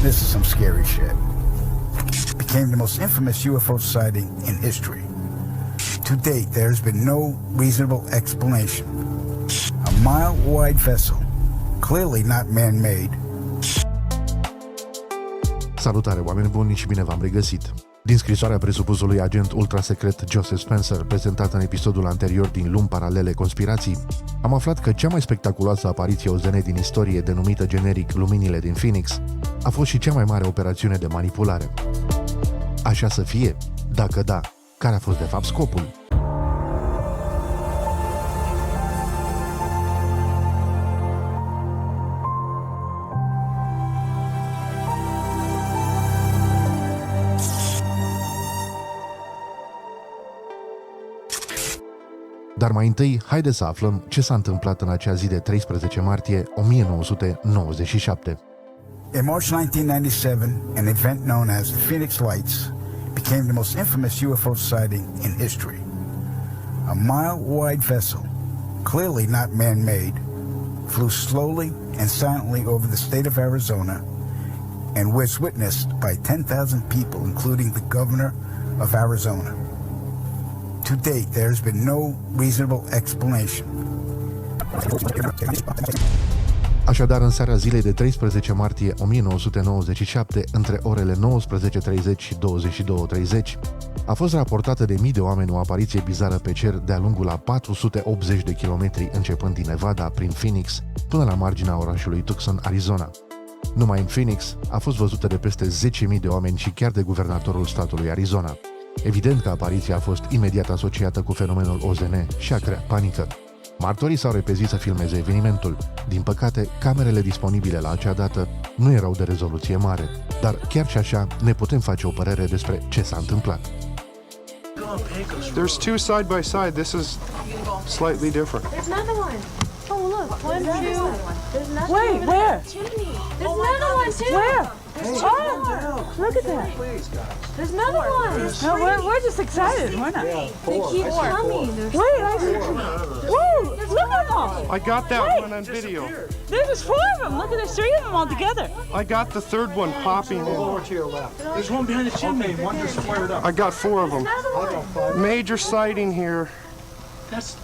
This is some scary shit. It became the most infamous UFO sighting in history. To date, there has been no reasonable explanation. A mile-wide vessel, clearly not man-made. Salutare, oameni buni, și bine v-am regăsit! Din scrisoarea presupusului agent ultrasecret Joseph Spencer, prezentată în episodul anterior din Lumi Paralele Conspirații, am aflat că cea mai spectaculoasă apariție OZN din istorie, denumită generic Luminile din Phoenix, a fost și cea mai mare operațiune de manipulare. Așa să fie? Dacă da, care a fost de fapt scopul? Dar mai întâi, haideți să aflăm ce s-a întâmplat în acea zi de 13 martie 1997. In March 1997, an event known as the Phoenix Lights became the most infamous UFO sighting in history. A mile-wide vessel, clearly not man-made, flew slowly and silently over the state of Arizona and was witnessed by 10,000 people, including the governor of Arizona. To date, there has been no reasonable explanation. Așadar, în seara zilei de 13 martie 1997, între orele 19:30 și 22:30, a fost raportată de mii de oameni o apariție bizară pe cer de-a lungul a 480 de kilometri, începând din Nevada, prin Phoenix, până la marginea orașului Tucson, Arizona. Numai în Phoenix a fost văzută de peste 10.000 de oameni și chiar de guvernatorul statului Arizona. Evident că apariția a fost imediat asociată cu fenomenul OZN și a creat panică. Martorii s-au repezit să filmeze evenimentul. Din păcate, camerele disponibile la acea dată nu erau de rezoluție mare, dar chiar și așa ne putem face o părere despre ce s-a întâmplat. There's two side by side. This is slightly different. There's another one. Oh, look. One, two. There's nothing. Wait, over where? there. Chimney. There's another one, too. Where? There's Oh, two. look at that. There's another one. No, we're just excited. We're not. They keep coming. There's Wait, I see. Whoa, look at them. I got that Wait. one on video. There's just four of them. Look at, there's three of them all together. I got the third one popping in. There's one behind the chimney. One just flared up. I got four of them. Major sighting here. There's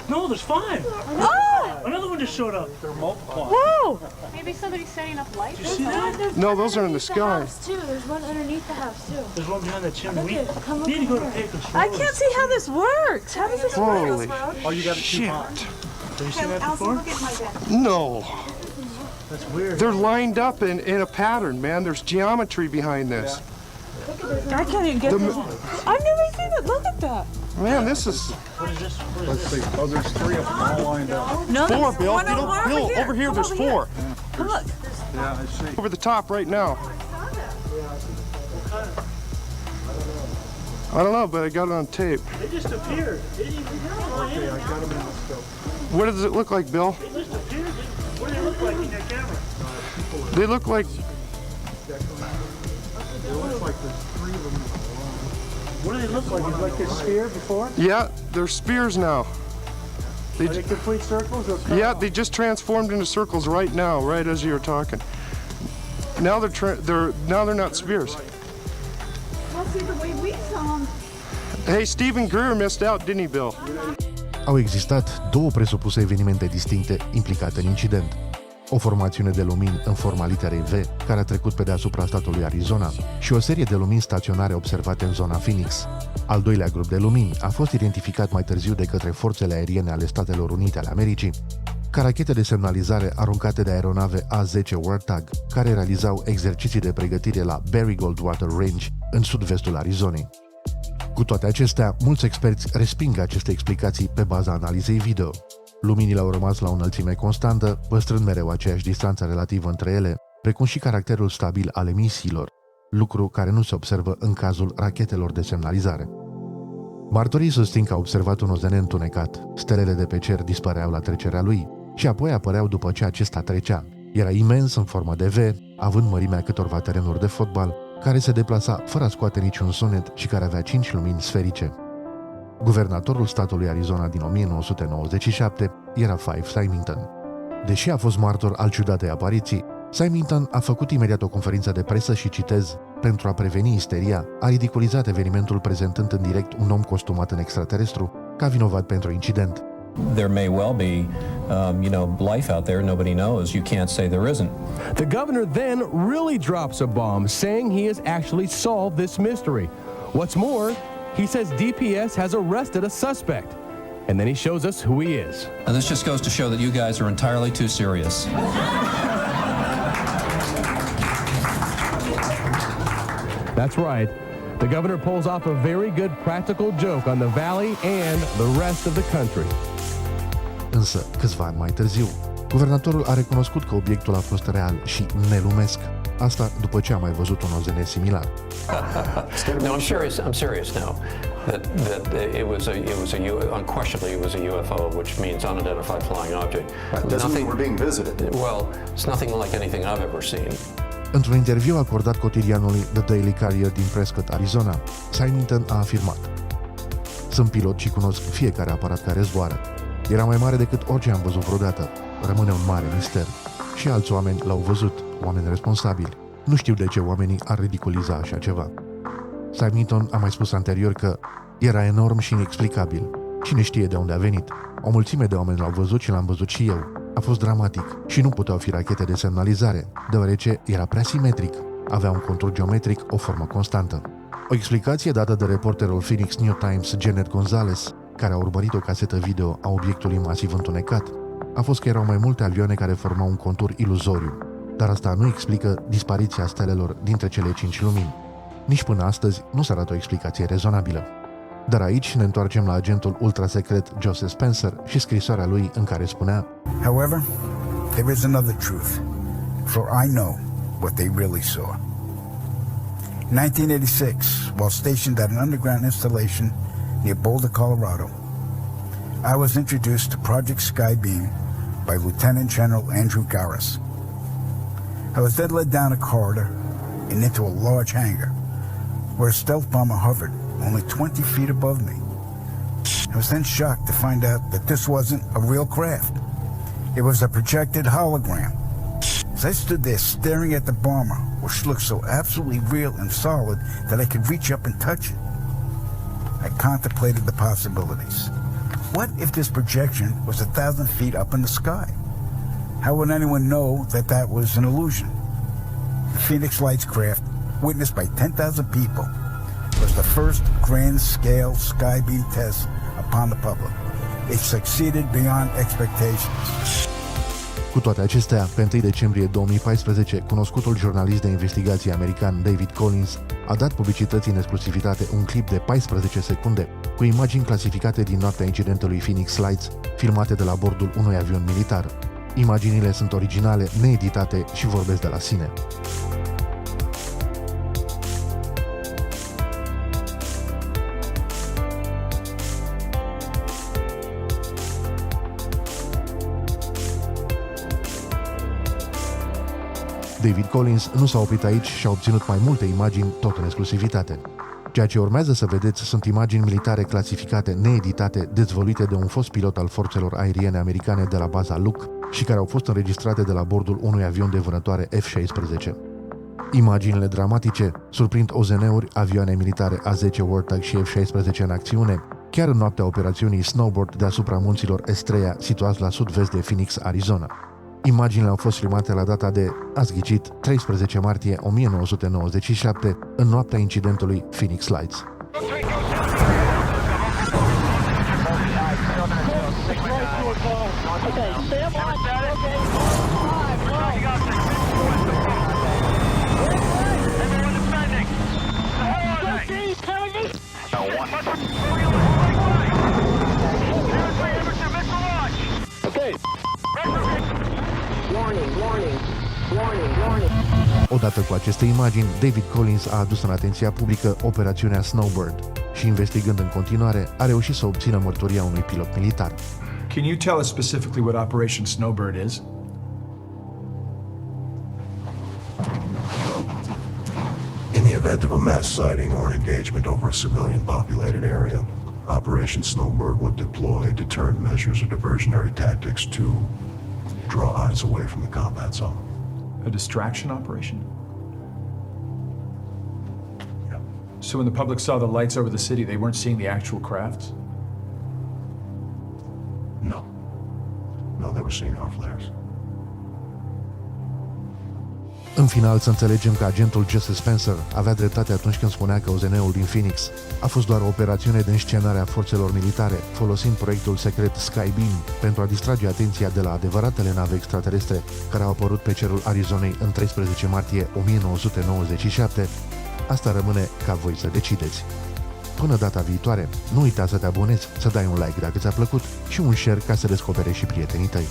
five. Oh! Another one just showed up. They're multiplying. Whoa! maybe somebody's setting up lights. You see that? No, those are in the sky. Too. There's one underneath the house, too. There's one behind the chimney. We Look, come need to go to over. Pecos. I can't see how this works. How does this work? Holy Oh, you got it too shit. hot. Have you seen that before? No. That's weird. They're lined up in a pattern, man. There's geometry behind this. I can't even get The- this. I've never seen it. Look at that. Man, this is What is this? Let's see. Oh, there's three of them all lined up. No, four, there's Bill. one Bill, over here, Come there's over four. Come look. Yeah, I see. Over the top right now. I don't know, but I got it on tape. They just appeared. They didn't even Okay, I got them in the scope. What does it look like, Bill? They just appeared. What do they look like in that camera? They look like It looks like there's three of them. What do they look like? Like this sphere before? yeah, they're spears now. They Are they complete circles or Yeah, they just transformed into circles right now, right as you were talking. Now they're not spears. Well, see the way we saw them. Hey, Stephen Greer missed out, didn't he, Bill? Au existat două presupuse evenimente distincte implicate în incident. O formațiune de lumini în forma literei V, care a trecut pe deasupra statului Arizona, și o serie de lumini staționare observate în zona Phoenix. Al doilea grup de lumini a fost identificat mai târziu de către forțele aeriene ale Statelor Unite ale Americii, ca rachete de semnalizare aruncate de aeronave A-10 Warthog, care realizau exerciții de pregătire la Barry Goldwater Range, în sud-vestul Arizonei. Cu toate acestea, mulți experți resping aceste explicații pe baza analizei video. Luminile au rămas la o înălțime constantă, păstrând mereu aceeași distanță relativă între ele, precum și caracterul stabil al emisiilor, lucru care nu se observă în cazul rachetelor de semnalizare. Martorii susțin că au observat un OZN întunecat, stelele de pe cer dispăreau la trecerea lui și apoi apăreau după ce acesta trecea. Era imens în formă de V, având mărimea câtorva terenuri de fotbal, care se deplasa fără a scoate niciun sunet și care avea 5 lumini sferice. Guvernatorul statului Arizona din 1997 era Fife Symington. Deși a fost martor al ciudatei apariții, Symington a făcut imediat o conferință de presă și citez, pentru a preveni isteria, a ridiculizat evenimentul prezentând în direct un om costumat în extraterestru ca vinovat pentru incident. There may well be, life out there nobody knows. You can't say there isn't. The governor then really drops a bomb, saying he has actually solved this mystery. What's more, he says DPS has arrested a suspect. And then he shows us who he is. And this just goes to show that you guys are entirely too serious. That's right. The governor pulls off a very good practical joke on the valley and the rest of the country. Însă, câțiva ani mai târziu, guvernatorul a recunoscut că obiectul a fost real și nelumesc. Asta după ce a mai văzut un OZN similar. No, I'm serious now. That unquestionably it was a UFO, which means unidentified flying object. Doesn't mean we're being visited. Well, it's nothing like anything I've ever seen. Într-un interviu acordat cotidianului The Daily Courier din Prescott, Arizona, Symington a afirmat: "Sunt pilot și cunosc fiecare aparat care zboară. Era mai mare decât orice am văzut vreodată. Rămâne un mare mister. Și alți oameni l-au văzut, oameni responsabili. Nu știu de ce oamenii ar ridiculiza așa ceva." Symington a mai spus anterior că era enorm și inexplicabil. Cine știe de unde a venit? O mulțime de oameni l-au văzut și l-am văzut și eu. A fost dramatic și nu puteau fi rachete de semnalizare, deoarece era prea simetric. Avea un contur geometric, o formă constantă. O explicație dată de reporterul Phoenix New Times, Janet Gonzalez, care a urmărit o casetă video a obiectului masiv întunecat, a fost că erau mai multe avioane care formau un contur iluzoriu. Dar asta nu explică dispariția stelelor dintre cele 5 lumini. Nici până astăzi nu s-a arată o explicație rezonabilă. Dar aici ne întoarcem la agentul ultrasecret Joseph Spencer și scrisoarea lui în care spunea: However, there is another truth, for I know what they really saw. In 1986, while stationed at an underground installation near Boulder, Colorado, I was introduced to Project Skybeam by Lieutenant General Andrew Garris. I was then led down a corridor and into a large hangar, where a stealth bomber hovered only 20 feet above me. I was then shocked to find out that this wasn't a real craft. It was a projected hologram. As I stood there staring at the bomber, which looked so absolutely real and solid that I could reach up and touch it, I contemplated the possibilities. What if this projection was 1,000 feet up in the sky? How would anyone know that that was an illusion? The Phoenix Lights craft, witnessed by 10,000 people, was the first grand-scale skybeam test upon the public. It succeeded beyond expectations. Cu toate acestea, pe 1 decembrie 2014, cunoscutul jurnalist de investigație american David Collins a dat publicității în exclusivitate un clip de 14 secunde cu imagini clasificate din noaptea incidentului Phoenix Lights, filmate de la bordul unui avion militar. Imaginile sunt originale, needitate și vorbesc de la sine. David Collins nu s-a oprit aici și a obținut mai multe imagini, tot în exclusivitate. Ceea ce urmează să vedeți sunt imagini militare clasificate, needitate, dezvăluite de un fost pilot al forțelor aeriene americane de la baza Luke și care au fost înregistrate de la bordul unui avion de vânătoare F-16. Imaginile dramatice surprind OZN-uri, avioane militare A-10 Warthog și F-16 în acțiune, chiar în noaptea operațiunii Snowbird deasupra munților Estrella, situați la sud-vest de Phoenix, Arizona. Imaginile au fost filmate la data de, ați ghicit, 13 martie 1997, în noaptea incidentului Phoenix Lights. Odată cu aceste imagini, David Collins a adus în atenția publică operațiunea Snowbird și, investigând în continuare, a reușit să obțină mărturia unui pilot militar. Can you tell us specifically what Operation Snowbird is? In the event of a mass sighting or engagement over a civilian populated area, Operation Snowbird would deploy deterrent measures or diversionary tactics to draw eyes away from the combat zone. A distraction operation? Yeah. So when the public saw the lights over the city, they weren't seeing the actual crafts? No. No, they were seeing our flares. În final, să înțelegem că agentul Jesse Spencer avea dreptate atunci când spunea că OZN-ul din Phoenix a fost doar o operațiune de înscenare a forțelor militare, folosind proiectul secret Skybeam pentru a distrage atenția de la adevăratele nave extraterestre care au apărut pe cerul Arizonei în 13 martie 1997. Asta rămâne ca voi să decideți. Până data viitoare, nu uita să te abonezi, să dai un like dacă ți-a plăcut și un share ca să descoperi și prietenii tăi.